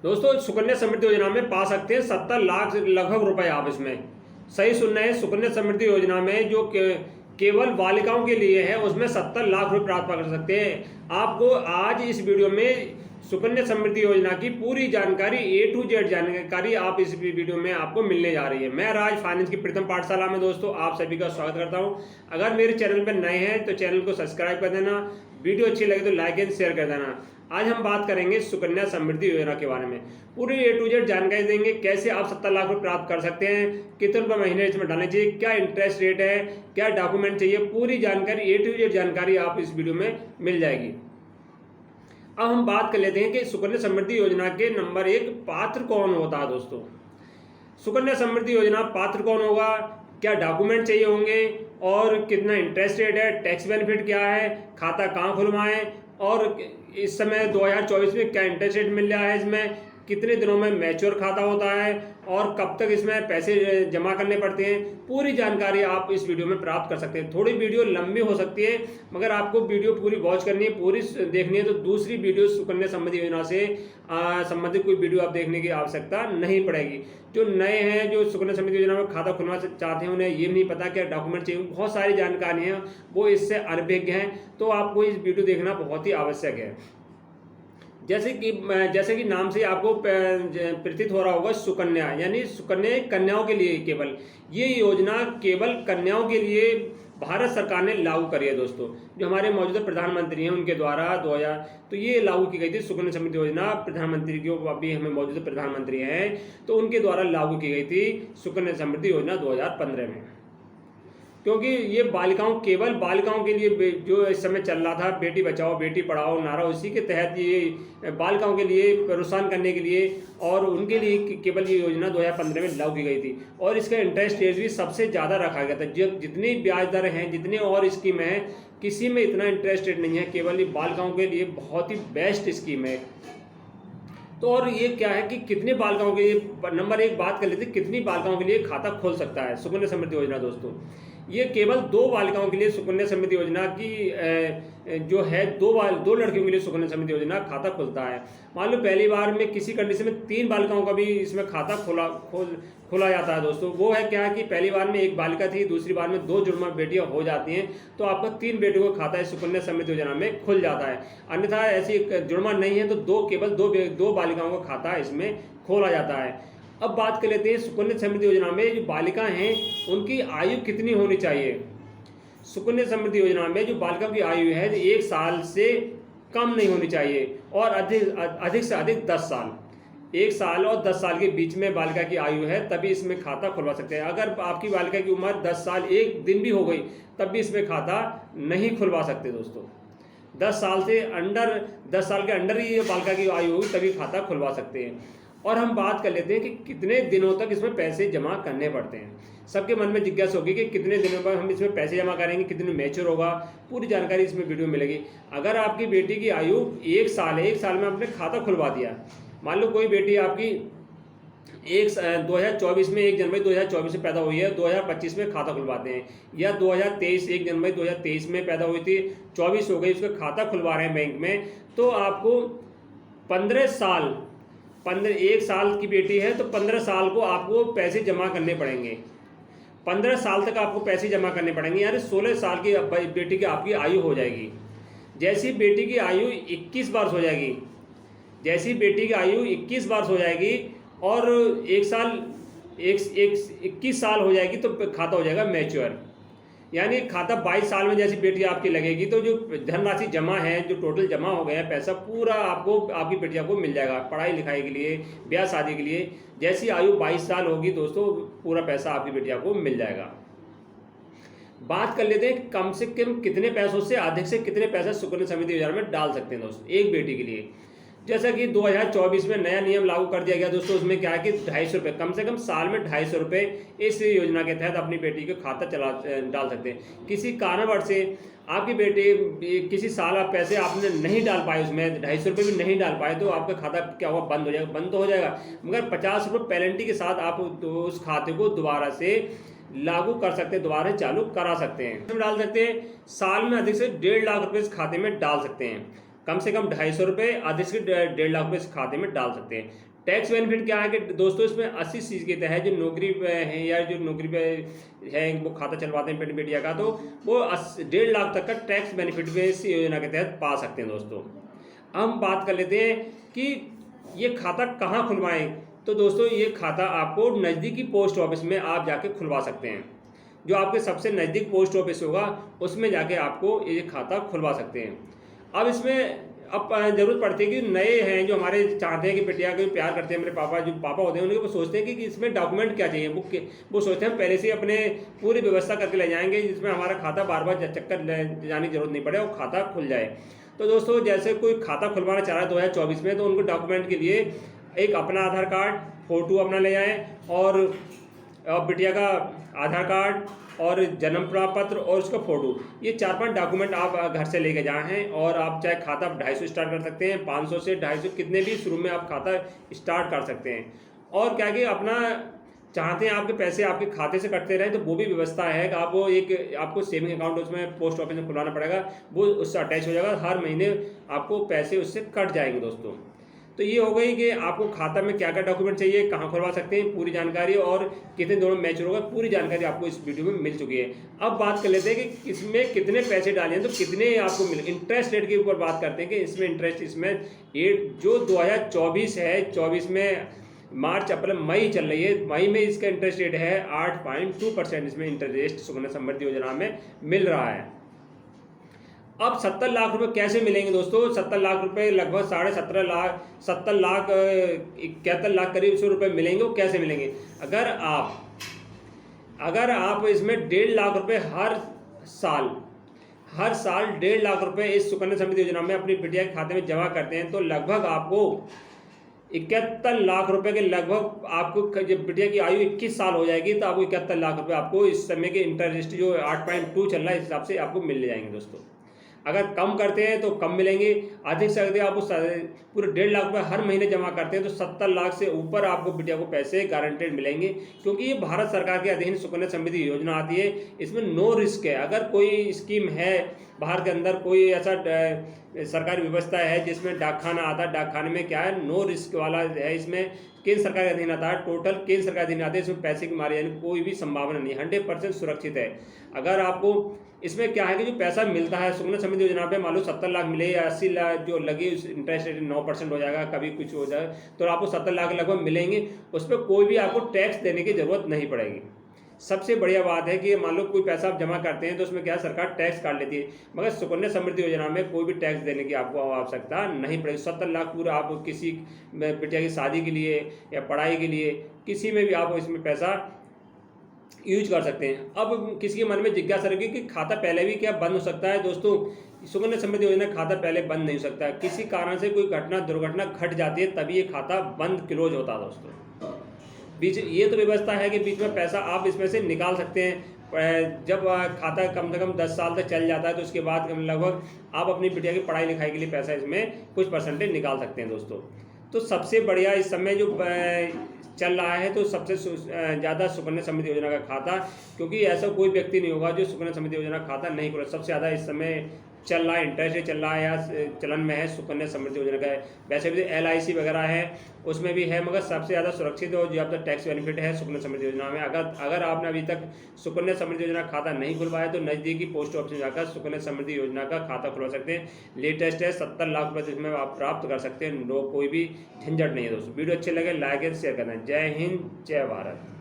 दोस्तों सुकन्या समृद्धि योजना में पा सकते हैं 70 लाख लगभग रुपए। आप इसमें सही सुन रहे हैं। सुकन्या समृद्धि योजना में जो केवल बालिकाओं के लिए है उसमें 70 लाख रुपए प्राप्त कर सकते हैं। आपको आज इस वीडियो में सुकन्या समृद्धि योजना की पूरी जानकारी A to Z जानकारी आप इस वीडियो में आपको मिलने जा रही है। मैं राज फाइनेंस की प्रथम पाठशाला में दोस्तों आप सभी का स्वागत करता हूं। अगर मेरे चैनल पर नए हैं तो चैनल को सब्सक्राइब कर देना, वीडियो अच्छी लगे तो लाइक एंड शेयर कर देना। आज हम बात करेंगे सुकन्या समृद्धि योजना के बारे में। पूरी A to Z जानकारी देंगे, कैसे आप 70 लाख रुपए प्राप्त कर सकते हैं, कितने रुपए महीने इसमें डालने चाहिए, क्या इंटरेस्ट रेट है, क्या डॉक्यूमेंट चाहिए, पूरी जानकारी A to Z जानकारी आप इस वीडियो में मिल जाएगी। अब हम बात कर लेते हैं कि सुकन्या समृद्धि योजना के नंबर 1 पात्र कौन होता है। दोस्तों सुकन्या समृद्धि योजना पात्र कौन होगा, क्या डॉक्यूमेंट चाहिए होंगे और कितना इंटरेस्ट रेट है, टैक्स बेनिफिट क्या है, खाता कहाँ खुलवाएं और इस समय 2024 में क्या इंटरेस्ट रेट मिल रहा है, इसमें कितने दिनों में मैच्योर खाता होता है और कब तक इसमें पैसे जमा करने पड़ते हैं, पूरी जानकारी आप इस वीडियो में प्राप्त कर सकते हैं। थोड़ी वीडियो लंबी हो सकती है मगर आपको वीडियो पूरी वॉच करनी है, पूरी देखनी है तो दूसरी वीडियो सुकन्या समृद्धि योजना से संबंधित कोई वीडियो आप देखने की आवश्यकता नहीं पड़ेगी। जो नए हैं, जो सुकन्या समृद्धि योजना में खाता खुलवा चाहते हैं, उन्हें ये नहीं पता क्या डॉक्यूमेंट चाहिए, बहुत सारी जानकारी हैं, वो इससे अनभिज्ञ हैं, तो आपको इस वीडियो देखना बहुत ही आवश्यक है। जैसे कि नाम से आपको प्रतीत हो रहा होगा, सुकन्या यानी सुकन्या कन्याओं के लिए केवल, ये योजना केवल कन्याओं के लिए भारत सरकार ने लागू करी है। दोस्तों जो हमारे मौजूदा प्रधानमंत्री हैं उनके द्वारा 2000 तो ये लागू की गई थी सुकन्या समृद्धि योजना। प्रधानमंत्री जो अभी हमें मौजूदा प्रधानमंत्री हैं तो उनके द्वारा लागू की गई थी सुकन्या समृद्धि योजना 2015 में, क्योंकि ये केवल बालिकाओं के लिए जो इस समय चल रहा था, बेटी बचाओ बेटी पढ़ाओ नारा, उसी के तहत ये बालिकाओं के लिए प्रोत्साहन करने के लिए और उनके लिए केवल ये योजना 2015 में लागू की गई थी। और इसका इंटरेस्ट रेट भी सबसे ज़्यादा रखा गया था। जितनी ब्याज दर हैं, जितने और स्कीम हैं, किसी में इतना इंटरेस्ट रेट नहीं है, केवल ये बालिकाओं के लिए बहुत ही बेस्ट स्कीम है। तो और ये क्या है कि कितने बालिकाओं के लिए, नंबर 1 बात कर लेते हैं, कितनी बालिकाओं के लिए खाता खोल सकता है सुकन्या समृद्धि योजना। दोस्तों ये केवल 2 बालिकाओं के लिए सुकन्या समृद्धि योजना की जो है 2 लड़कियों के लिए सुकन्या समृद्धि योजना खाता खुलता है। मान लो पहली बार में किसी कंडीशन में 3 बालिकाओं का भी इसमें खाता खोला जाता है। दोस्तों वो है क्या है कि पहली बार में 1 बालिका थी, दूसरी बार में 2 जुड़वा बेटियां हो जाती हैं तो आपका 3 बेटियों का खाता इस सुकन्या समृद्धि योजना में खुल जाता है। अन्यथा ऐसी जुड़वा नहीं है तो केवल दो बालिकाओं का खाता इसमें खोला जाता है। अब बात कर लेते हैं सुकन्या समृद्धि योजना में जो बालिका हैं उनकी आयु कितनी होनी चाहिए। सुकन्या समृद्धि योजना में जो बालिका की आयु है 1 साल से कम नहीं होनी चाहिए और अधिक से अधिक 10 साल। 1 साल और 10 साल के बीच में बालिका की आयु है तभी इसमें खाता खुलवा सकते हैं। अगर आपकी बालिका की उम्र 10 साल 1 दिन भी हो गई तब भी इसमें खाता नहीं खुलवा सकते। दोस्तों 10 साल के अंडर ही बालिका की आयु होगी तभी खाता खुलवा सकते हैं। और हम बात कर लेते हैं कि कितने दिनों तक इसमें पैसे जमा करने पड़ते हैं। सबके मन में जिज्ञासा होगी कि कितने दिनों पर हम इसमें पैसे जमा करेंगे, कितने मैच्योर होगा, पूरी जानकारी इसमें वीडियो में मिलेगी। अगर आपकी बेटी की आयु 1 साल है, 1 साल में आपने खाता खुलवा दिया, मान लो कोई बेटी आपकी 2024 में 1 जनवरी 2024 में पैदा हुई है, 2025 में खाता खुलवाते हैं, या 2023 1 जनवरी 2023 में पैदा हुई थी, 24 हो गई, उसका खाता खुलवा रहे हैं बैंक में, तो आपको 15 साल 1 साल की बेटी है तो 15 साल को आपको पैसे जमा करने पड़ेंगे। 15 साल तक आपको पैसे जमा करने पड़ेंगे, यानी 16 साल की बेटी की आपकी आयु हो जाएगी। जैसी बेटी की आयु 21 वर्ष हो जाएगी, जैसी बेटी की आयु 21 वर्ष हो जाएगी और 21 साल हो जाएगी तो खाता हो जाएगा मैच्योर। यानी खाता 22 साल में जैसी बेटी आपकी लगेगी तो जो धनराशि जमा है, जो टोटल जमा हो गया है पैसा, पूरा आपको आपकी बेटिया को मिल जाएगा पढ़ाई लिखाई के लिए, ब्याह शादी के लिए। जैसी आयु 22 साल होगी दोस्तों पूरा पैसा आपकी बेटिया को मिल जाएगा। बात कर लेते हैं कम से कम कितने पैसों से अधिक से कितने पैसे सुकन्या समृद्धि योजना में डाल सकते हैं दोस्तों एक बेटी के लिए। जैसा कि 2024 में नया नियम लागू कर दिया गया दोस्तों, उसमें क्या है कि 250 रुपये, कम से कम साल में 250 रुपये इस योजना के तहत अपनी बेटी के खाता डाल सकते हैं। किसी कारणवश से आपकी बेटी किसी साल आप पैसे आपने नहीं डाल पाए, उसमें 250 रुपये भी नहीं डाल पाए तो आपका खाता क्या हुआ, बंद हो जाएगा। बंद तो हो जाएगा मगर 50 रुपये पेनल्टी के साथ आप उस खाते को दोबारा से लागू कर सकते हैं, दोबारा चालू करा सकते हैं। डाल सकते हैं साल में अधिक से 1.5 लाख रुपये इस खाते में डाल सकते हैं। कम से कम 250 रुपये, अधिक से 1.5 लाख रुपये इस खाते में डाल सकते हैं। टैक्स बेनिफिट क्या है कि दोस्तों इसमें 80 के तहत जो नौकरी पे हैं या जो नौकरी पे है वो खाता चलवाते हैं पेट मीडिया का, तो वो 1.5 लाख तक का टैक्स बेनिफिट भी इस योजना के तहत पा सकते हैं दोस्तों। हम बात कर लेते हैं कि ये खाता कहाँ खुलवाएं। तो दोस्तों ये खाता आपको नज़दीकी पोस्ट ऑफिस में आप जाके खुलवा सकते हैं। जो आपके सबसे नज़दीक पोस्ट ऑफिस होगा उसमें जाके आपको ये खाता खुलवा सकते हैं। अब इसमें अब जरूरत पड़ती है कि नए हैं जो हमारे चाहते हैं कि बिटिया को प्यार करते हैं, मेरे पापा जो पापा होते हैं उन्हें वो सोचते हैं कि इसमें डॉक्यूमेंट क्या चाहिए, वो सोचते हैं पहले से अपने पूरी व्यवस्था करके ले जाएंगे जिसमें हमारा खाता बार बार चक्कर जाने की जरूरत नहीं पड़े और खाता खुल जाए। तो दोस्तों जैसे कोई खाता खुलवाना चाह रहा है 2024 में, तो उनको डॉक्यूमेंट के लिए एक अपना आधार कार्ड, फोटो अपना ले जाएँ और बिटिया का आधार कार्ड और जन्म प्रमाण पत्र और उसका फ़ोटो, ये 4-5 डॉक्यूमेंट आप घर से लेके जाए हैं। और आप चाहे खाता 250 स्टार्ट कर सकते हैं, 500 से 250 कितने भी शुरू में आप खाता स्टार्ट कर सकते हैं। और क्या कि अपना चाहते हैं आपके पैसे आपके खाते से कटते रहें, तो वो भी व्यवस्था है कि आप वो एक आपको सेविंग अकाउंट उसमें पोस्ट ऑफिस में खुलवाना पड़ेगा, वो उससे अटैच हो जाएगा, हर महीने आपको पैसे उससे कट जाएंगे दोस्तों। तो ये हो गई कि आपको खाता में क्या क्या डॉक्यूमेंट चाहिए, कहाँ खुलवा सकते हैं, पूरी जानकारी और कितने दोनों मैच्योर होगा, पूरी जानकारी आपको इस वीडियो में मिल चुकी है। अब बात कर लेते हैं कि इसमें कितने पैसे डालें तो कितने आपको मिले। इंटरेस्ट रेट के ऊपर बात करते हैं कि इसमें इंटरेस्ट इसमें जो 2024 है, 24 में मार्च अप्रैल मई चल रही है, मई में इसका इंटरेस्ट रेट है 8.2% इसमें इंटरेस्ट सुकन्या समृद्धि योजना में मिल रहा है। अब 70 लाख रुपए कैसे मिलेंगे दोस्तों? 70 लाख रुपए लगभग 70 लाख 71 लाख करीब ₹100 मिलेंगे। वो कैसे मिलेंगे? अगर आप इसमें 1.5 लाख रुपए हर साल 1.5 लाख रुपए इस सुकन्या समृद्धि योजना में अपनी बिटिया के खाते में जमा करते हैं, तो लगभग आपको 71 लाख रुपए के लगभग आपको, जब बिटिया की आयु 21 साल हो जाएगी तो आपको 71 लाख रुपए आपको इस समय के इंटरेस्ट जो 8.2 चल रहा है इस हिसाब से आपको मिल जाएंगे दोस्तों। अगर कम करते हैं तो कम मिलेंगे, अधिक से अधिक आपको पूरे 1.5 लाख रुपए हर महीने जमा करते हैं तो 70 लाख से ऊपर आपको बिटिया को पैसे गारंटेड मिलेंगे, क्योंकि ये भारत सरकार के अधीन सुकन्या समृद्धि योजना आती है। इसमें नो रिस्क है। अगर कोई स्कीम है बाहर के अंदर, कोई ऐसा सरकारी व्यवस्था है जिसमें डाकखाना आता है, डाकखाने में क्या है, नो रिस्क वाला है, इसमें केंद्र सरकार के अधीन आता है, टोटल केंद्र सरकार के अधीन आते हैं, इसमें पैसे की मारी यानी कोई भी संभावना नहीं, 100% सुरक्षित है। अगर आपको इसमें क्या है कि जो पैसा मिलता है सुकन्या समृद्धि योजना पे, मान लो 70 लाख मिले या 80 लाख जो लगे, इंटरेस्ट रेट 9% हो जाएगा, कभी कुछ हो जाएगा, तो आपको 70 लाख लगभग मिलेंगे। उस पर कोई भी आपको टैक्स देने की जरूरत नहीं पड़ेगी। सबसे बढ़िया बात है कि मान लो कोई पैसा आप जमा करते हैं तो उसमें क्या सरकार टैक्स काट लेती है, मगर सुकन्या समृद्धि योजना में कोई भी टैक्स देने की आपको आवश्यकता नहीं पड़ेगी। 70 लाख पूरा आप किसी बिटिया की शादी के लिए या पढ़ाई के लिए किसी में भी आप इसमें पैसा यूज कर सकते हैं। अब किसी के मन में जिज्ञासा रहेगी कि खाता पहले भी क्या बंद हो सकता है? दोस्तों सुकन्या समृद्धि योजना खाता पहले बंद नहीं हो सकता, किसी कारण से कोई दुर्घटना घट जाती है तभी ये खाता बंद क्लोज होता है दोस्तों। बीच ये तो व्यवस्था है कि बीच में पैसा आप इसमें से निकाल सकते हैं। जब खाता कम से कम 10 साल तक चल जाता है तो उसके बाद लगभग आप अपनी बिटिया की पढ़ाई लिखाई के लिए पैसा इसमें कुछ परसेंटेज निकाल सकते हैं दोस्तों। तो सबसे बढ़िया इस समय जो चल रहा है तो सबसे ज़्यादा सुकन्या समृद्धि योजना का खाता, क्योंकि ऐसा कोई व्यक्ति नहीं होगा जो सुकन्या समृद्धि योजना खाता नहीं खोला। सबसे ज़्यादा इस समय चल रहा है, इंटरेस्ट चल रहा है या चलन में है सुकन्या समृद्धि योजना का है। वैसे भी LIC वगैरह है उसमें भी है, मगर सबसे ज़्यादा सुरक्षित और जो आपका टैक्स बेनिफिट है सुकन्या समृद्धि योजना में। अगर आपने अभी तक सुकन्या समृद्धि योजना खाता नहीं खुलवाया तो नज़दीकी पोस्ट ऑफिस में जाकर सुकन्या समृद्धि योजना का खाता खुलवा सकते हैं। लेटेस्ट है, 70 लाख रुपये इसमें आप प्राप्त कर सकते हैं, कोई भी झंझट नहीं है दोस्तों। वीडियो अच्छे लगे लाइक एंड शेयर करना। जय हिंद, जय भारत।